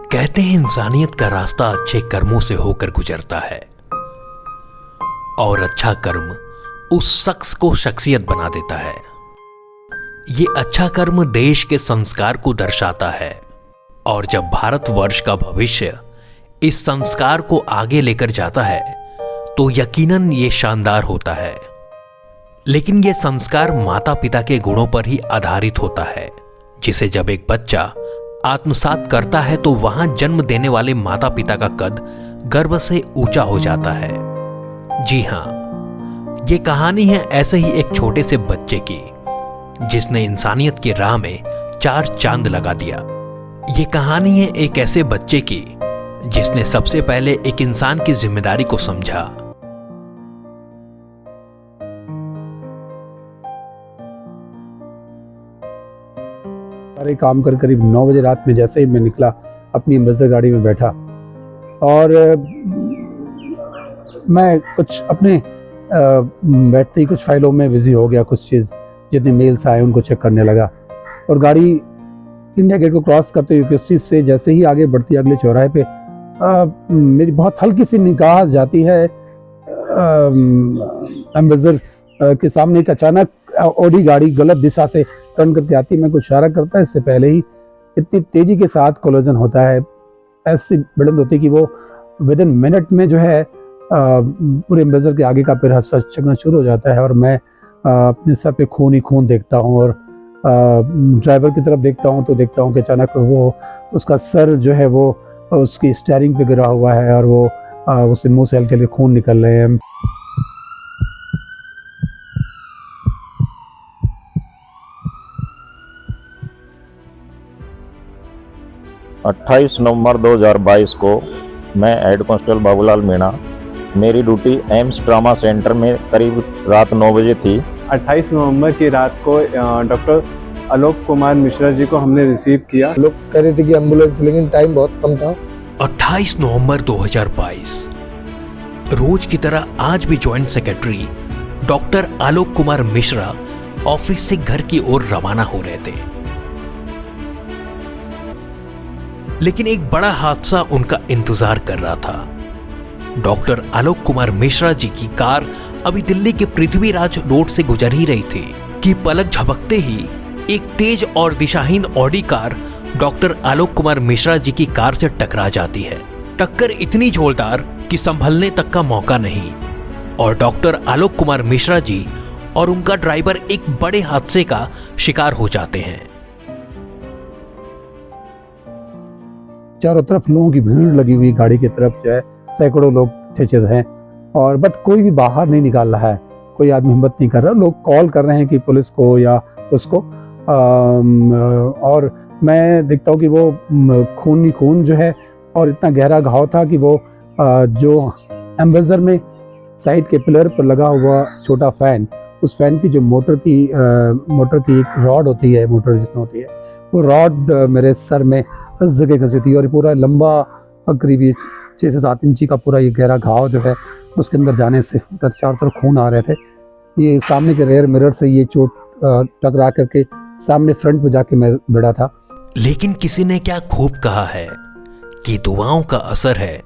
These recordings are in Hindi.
कहते हैं इंसानियत का रास्ता अच्छे कर्मों से होकर गुजरता है और अच्छा कर्म उस शख्स को शख्सियत बना देता है। ये अच्छा कर्म देश के संस्कार को दर्शाता है और जब भारतवर्ष का भविष्य इस संस्कार को आगे लेकर जाता है तो यकीनन ये शानदार होता है। लेकिन यह संस्कार माता पिता के गुणों पर ही आधारित होता है, जिसे जब एक बच्चा आत्मसात करता है तो वहां जन्म देने वाले माता पिता का कद गर्व से ऊंचा हो जाता है। जी हां, ये कहानी है ऐसे ही एक छोटे से बच्चे की जिसने इंसानियत की राह में 4 चांद लगा दिया। ये कहानी है एक ऐसे बच्चे की जिसने सबसे पहले एक इंसान की जिम्मेदारी को समझा। सारे काम कर करीब 9 बजे रात में जैसे ही मैं निकला, अपनी एम्बेसडर गाड़ी में बैठा और मैं कुछ अपने बैठते ही कुछ फाइलों में बिजी हो गया। कुछ चीज़ जितने मेल्स आए उनको चेक करने लगा और गाड़ी इंडिया गेट को क्रॉस करते हुए यूपीएससी से जैसे ही आगे बढ़ती अगले चौराहे पे मेरी बहुत हल्की सी निगाह जाती है एम्बेसडर के सामने एक अचानक ऑडी गाड़ी गलत दिशा से टर्न करके आती। मैं कुछ इशारा करता है, इससे पहले ही इतनी तेजी के साथ कोलिजन होता है, ऐसी भिड़ंत होती है कि वो विद इन मिनट में जो है पूरे एम्बेसडर के आगे का पैर हिस्सा चकना शुरू हो जाता है और मैं अपने सर पे खून ही खून देखता हूँ और ड्राइवर की तरफ देखता हूँ तो देखता हूँ कि अचानक वो उसका सर जो है वो उसकी स्टीयरिंग पे गिरा हुआ है और वो उससे मुंह से हल्के हल्के खून निकल रहे हैं। अट्ठाईस नवंबर 2022 को मैं हेड कांस्टेबल बाबूलाल मीणा, मेरी ड्यूटी एम्स ट्रामा सेंटर में करीब रात 9 बजे थी। 28 नवंबर की रात को डॉक्टर आलोक कुमार मिश्रा जी को हमने रिसीव किया। लोग कह रहे थे कि एम्बुलेंस, लेकिन टाइम बहुत कम था। 28 नवंबर 2022 रोज की तरह आज भी joint secretary doctor Alok Kumar Mishra office से घर की ओर रवाना हो रहे थे, लेकिन एक बड़ा हादसा उनका इंतजार कर रहा था। डॉक्टर आलोक कुमार मिश्रा जी की कार अभी दिल्ली के पृथ्वीराज रोड से गुजर ही रही थी कि पलक झपकते ही एक तेज और दिशाहीन Audi car doctor Alok Kumar Mishra ji की कार से टकरा जाती है। टक्कर इतनी जोरदार कि संभलने तक का मौका नहीं और डॉक्टर आलोक कुमार मिश्रा जी और उनका ड्राइवर एक बड़े हादसे का शिकार हो जाते हैं। चारों तरफ लोगों की भीड़ लगी हुई गाड़ी की तरफ जो है, सैकड़ों लोग ठेचे हैं और बट कोई भी बाहर नहीं निकाल रहा है, कोई आदमी हिम्मत नहीं कर रहा। लोग कॉल कर रहे हैं कि पुलिस को या उसको और मैं देखता हूँ कि वो खून ही खून जो है और इतना गहरा घाव था कि वो जो एम्बेसडर में साइड के पिलर पर लगा हुआ छोटा फैन, उस फैन की जो मोटर की एक रॉड होती है, मोटर जिसमें होती है, वो रॉड मेरे सर में इस जगह घसी थी और पूरा लंबा करीब 6 से 7 इंची का पूरा ये गहरा घाव जो है उसके अंदर जाने से चारों तरफ खून आ रहे थे। ये सामने के रेयर मिरर से ये चोट टकरा करके सामने फ्रंट पे जाके मैं भिड़ा था। लेकिन किसी ने क्या खूब कहा है कि दुआओं का असर है,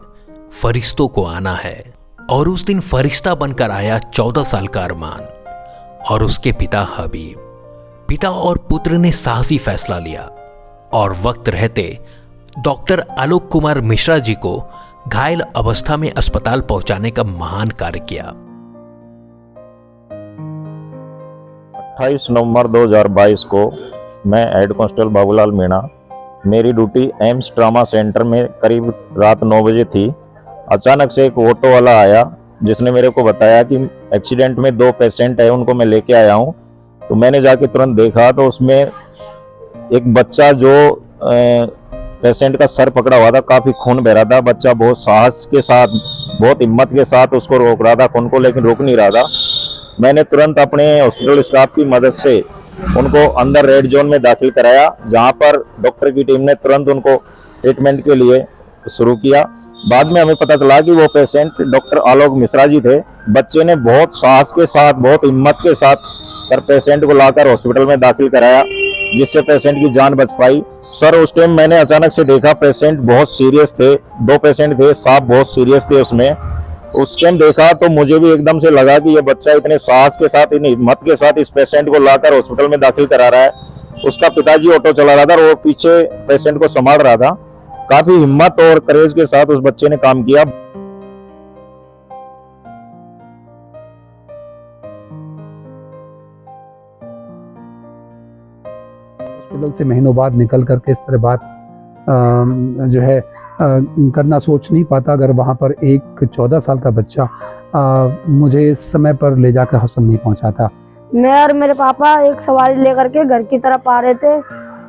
फरिश्तों को आना है। और उस दिन फरिश्ता बनकर आया 14 साल का अरमान और उसके पिता हबीब। पिता और पुत्र ने साहसी फैसला लिया और वक्त रहते डॉक्टर आलोक कुमार मिश्रा जी को घायल अवस्था में अस्पताल पहुंचाने का महान कार्य किया। 28 नवंबर 2022 को मैं हेड कांस्टेबल बाबूलाल मीणा, मेरी ड्यूटी एम्स ट्रामा सेंटर में करीब रात 9 बजे थी। अचानक से एक ऑटो वाला आया जिसने मेरे को बताया कि एक्सीडेंट में 2 पेशेंट है, उनको मैं लेके आया हूँ। तो मैंने जाके तुरंत देखा तो उसमें एक बच्चा जो पेशेंट का सर पकड़ा हुआ था, काफी खून बह रहा था। बच्चा बहुत साहस के साथ, बहुत हिम्मत के साथ उसको रोक रहा था खून को, लेकिन रोक नहीं रहा था। मैंने तुरंत अपने हॉस्पिटल स्टाफ की मदद से उनको अंदर रेड जोन में दाखिल कराया, जहां पर डॉक्टर की टीम ने तुरंत उनको ट्रीटमेंट के लिए शुरू किया। बाद में हमें पता चला कि वो पेशेंट डॉक्टर आलोक मिश्रा जी थे। बच्चे ने बहुत साहस के साथ, बहुत हिम्मत के साथ सर पेशेंट को लाकर हॉस्पिटल में दाखिल कराया, जिससे पेशेंट की जान बच पाई। सर उस टाइम मैंने अचानक से देखा पेशेंट बहुत सीरियस थे, 2 पेशेंट थे, साहब बहुत सीरियस थे उसमें। उस टाइम देखा तो मुझे भी एकदम से लगा कि ये बच्चा इतने साहस के साथ, इतनी हिम्मत के साथ इस पेशेंट को लाकर हॉस्पिटल में दाखिल करा रहा है। उसका पिताजी ऑटो चला रहा था और वो पीछे पेशेंट को संभाल रहा था। काफी हिम्मत और करेज के साथ उस बच्चे ने काम किया। हॉस्पिटल से महीनों बाद निकल करके इस तरह बात जो है करना सोच नहीं पाता अगर वहाँ पर एक 14 साल का बच्चा मुझे समय पर ले जाकर हॉस्पिटल नहीं पहुँचाता। मैं और मेरे पापा एक सवारी लेकर के घर की तरफ आ रहे थे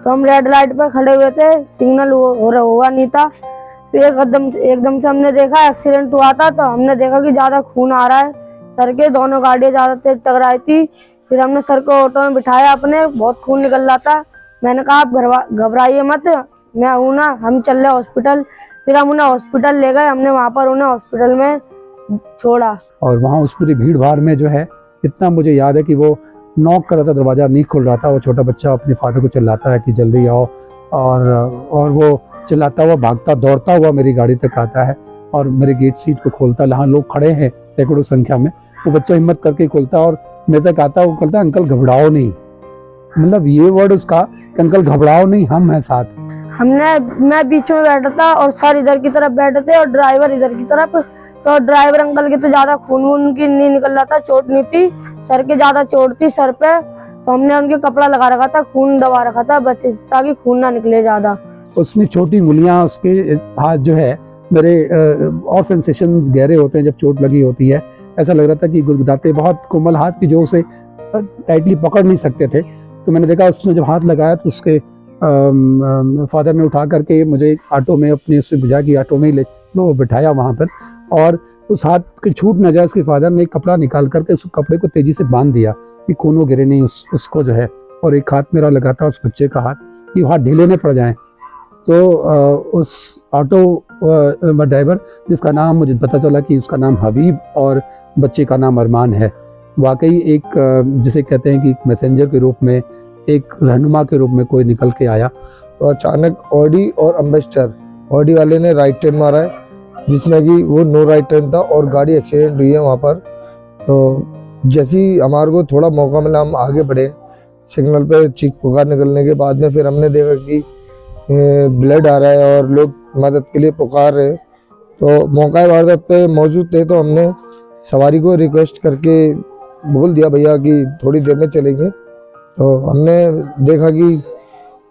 तो हम रेड लाइट पर खड़े हुए थे, सिग्नल हुआ नहीं था। फिर एकदम से हमने देखा एक्सीडेंट हुआ था, तो हमने देखा कि ज़्यादा खून आ रहा है। सर के दोनों गाड़ियाँ ज़्यादा तेज टकराई थी। फिर हमने सर को ऑटो में बिठाया, अपने बहुत खून निकल रहा था। मैंने कहा आप घबराइए मत, मैं हूँ ना, हम चल रहे हॉस्पिटल। फिर हम उन्हें हॉस्पिटल ले गए, हमने वहाँ पर उन्हें हॉस्पिटल में छोड़ा। और वहाँ उस पूरी भीड़ भाड़ में जो है, इतना मुझे याद है कि वो नॉक कर रहा था, दरवाज़ा नहीं खुल रहा था। वो छोटा बच्चा अपने फादर को चिल्लाता है कि जल्दी आओ, और वो चिल्लाता हुआ भागता दौड़ता हुआ मेरी गाड़ी तक आता है और मेरे गेट सीट को खोलता। यहाँ लोग खड़े हैं सैकड़ों संख्या में, वो बच्चा हिम्मत करके खोलता और मेरे तक आता। वो कहता अंकल घबराओ नहीं, मतलब ये वर्ड उसका कि अंकल घबराओ नहीं, हम हैं साथ। मैं बीच में बैठा था और सर इधर की तरफ बैठे थे और ड्राइवर इधर की तरफ। तो ड्राइवर अंकल के तो ज्यादा खून वून की नहीं निकल रहा था, चोट नहीं थी, सर के ज्यादा चोट थी सर पे। तो हमने उनके कपड़ा लगा रखा था, खून दबा रखा था बच्चे, ताकि खून ना निकले ज्यादा। उसमें छोटी उंगलियां, उसके हाथ जो है मेरे और सेंसेशन गहरे होते हैं जब चोट लगी होती है। ऐसा लग रहा था कि गुदगुदाते, बहुत कोमल हाथ की जो उसे टाइटली पकड़ नहीं सकते थे। तो मैंने देखा उसने जब हाथ लगाया तो उसके फादर ने उठा करके मुझे ऑटो में, अपने उससे बुझा की ऑटो में ही लो बिठाया वहाँ पर। और उस हाथ के छूट न जाए, उसके फादर ने एक कपड़ा निकाल करके उस कपड़े को तेजी से बांध दिया कि खून वो गिरे नहीं उसको जो है। और एक हाथ मेरा लगा था उस बच्चे का हाथ, कि हाथ ढीले न पड़ जाएं। तो उस ऑटो ड्राइवर, जिसका नाम मुझे पता चला कि उसका नाम हबीब और बच्चे का नाम अरमान है, वाकई एक जिसे कहते हैं कि मैसेंजर के रूप में, एक रहनुमा के रूप में कोई निकल के आया। तो अचानक ऑडी और एम्बेसडर, ऑडी वाले ने राइट टर्न मारा है जिसमें कि वो नो राइट टर्न था और गाड़ी एक्सीडेंट हुई है वहाँ पर। तो जैसे ही हमारे को थोड़ा मौका मिला, हम आगे बढ़े। सिग्नल पे चीख पुकार निकलने के बाद में फिर हमने देखा कि ब्लड आ रहा है और लोग मदद के लिए पुकार रहे। तो मौका वारदात पे मौजूद थे, तो हमने सवारी को रिक्वेस्ट करके बोल दिया भैया कि थोड़ी देर में चलेंगे। तो हमने देखा कि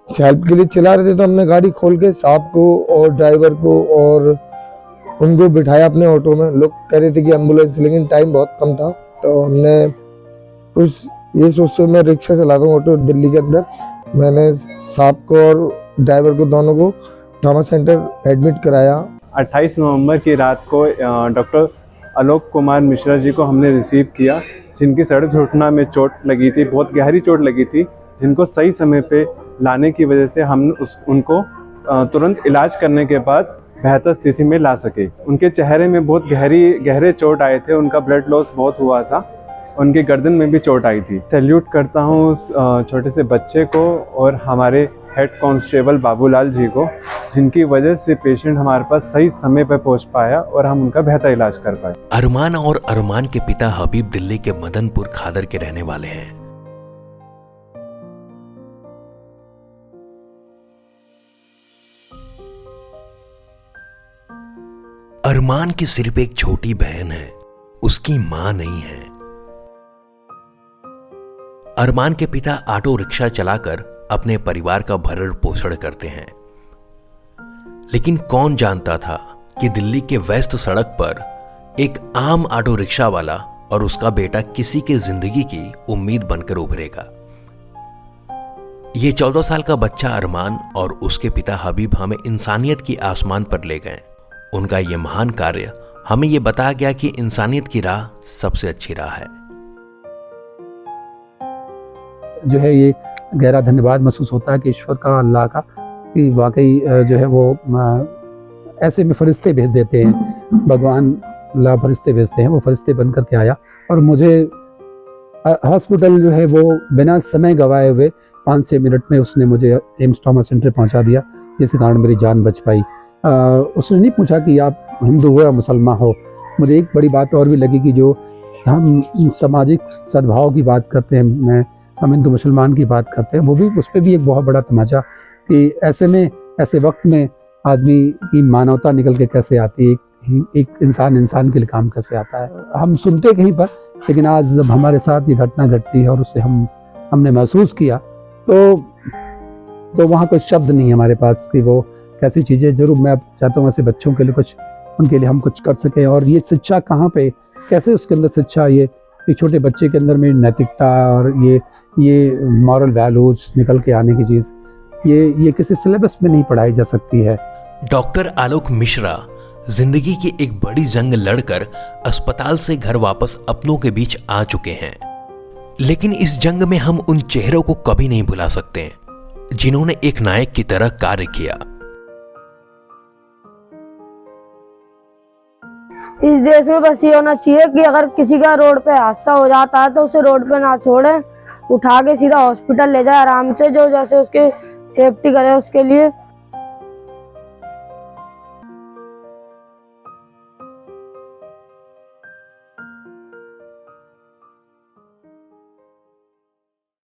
हेल्प के लिए चला रहे थे, तो हमने गाड़ी खोल के साहब को और ड्राइवर को और उनको बिठाया अपने ऑटो में। लोग कह रहे थे कि एम्बुलेंस, लेकिन टाइम बहुत कम था। तो हमने कुछ ये सोचते मैं रिक्शा चलाता हूँ ऑटो दिल्ली के अंदर। मैंने साहब को और ड्राइवर को दोनों को ट्रॉमा सेंटर एडमिट कराया। 28 नवंबर की रात को डॉक्टर आलोक कुमार मिश्रा जी को हमने रिसीव किया, जिनकी सड़क दुर्घटना में चोट लगी थी, बहुत गहरी चोट लगी थी, जिनको सही समय पे लाने की वजह से हम उनको तुरंत इलाज करने के बाद बेहतर स्थिति में ला सके। उनके चेहरे में बहुत गहरे चोट आए थे, उनका ब्लड लॉस बहुत हुआ था, उनकी गर्दन में भी चोट आई थी। सैल्यूट करता हूँ उस छोटे से बच्चे को और हमारे हेड कांस्टेबल बाबूलाल जी को, जिनकी वजह से पेशेंट हमारे पास सही समय पर पहुंच पाया और हम उनका बेहतर इलाज कर पाए। अरमान और अरमान के पिता हबीब दिल्ली के मदनपुर खादर के रहने वाले हैं। अरमान की सिर्फ एक छोटी बहन है, उसकी मां नहीं है। अरमान के पिता ऑटो रिक्शा चलाकर अपने परिवार का भरण पोषण करते हैं, लेकिन कौन जानता था कि दिल्ली के व्यस्त सड़क पर एक आम ऑटो रिक्शा वाला और उसका बेटा किसी के जिंदगी की उम्मीद बनकर उभरेगा। ये 14 साल का बच्चा अरमान और उसके पिता हबीब हमें इंसानियत की आसमान पर ले गए। उनका ये महान कार्य हमें ये बताया गया कि इंसानियत की राह सबसे अच्छी राह है। जो है ये गहरा धन्यवाद महसूस होता है कि ईश्वर का, अल्लाह का, कि वाकई जो है वो ऐसे में फरिश्ते भेज देते हैं, भगवान अल्लाह फरिश्ते भेजते हैं। वो फरिश्ते बन करके आया और मुझे हॉस्पिटल जो है वो बिना समय गवाए हुए 5-6 मिनट में उसने मुझे एम्स ट्रॉमा सेंटर पहुंचा दिया, जिसके कारण मेरी जान बच पाई। उसने नहीं पूछा कि आप हिंदू हो या मुसलमान हो। मुझे एक बड़ी बात और भी लगी कि जो हम सामाजिक सद्भाव की बात करते हैं, हम हिंदू मुसलमान की बात करते हैं, वो भी उस पर भी एक बहुत बड़ा तमाचा कि ऐसे में, ऐसे वक्त में आदमी की मानवता निकल के कैसे आती है, एक इंसान के लिए काम कैसे आता है। हम सुनते कहीं पर, लेकिन आज जब हमारे साथ ये घटना घटती है और उससे हमने महसूस किया तो वहाँ कोई शब्द नहीं है हमारे पास कि वो कैसी चीज़ें। जरूर मैं चाहता हूँ ऐसे बच्चों के लिए कुछ, उनके लिए हम कुछ कर सकें। और ये शिक्षा कहाँ पे, कैसे उसके अंदर शिक्षा, ये एक छोटे बच्चे के अंदर में नैतिकता और ये मॉरल वैल्यूज निकल के आने की चीज़, ये किसी सिलेबस में नहीं पढ़ाई जा सकती है। डॉक्टर आलोक मिश्रा जिंदगी की एक बड़ी जंग लड़कर अस्पताल से घर वापस अपनों के बीच आ चुके हैं, लेकिन इस जंग में हम उन चेहरों को कभी नहीं भुला सकते जिन्होंने एक नायक की तरह कार्य किया। इस देश में बस ये होना चाहिए कि अगर किसी का रोड पे हादसा हो जाता है तो उसे रोड पे ना छोड़े, उठा के सीधा हॉस्पिटल ले जाए आराम से, जो जैसे उसके सेफ्टी करे उसके लिए।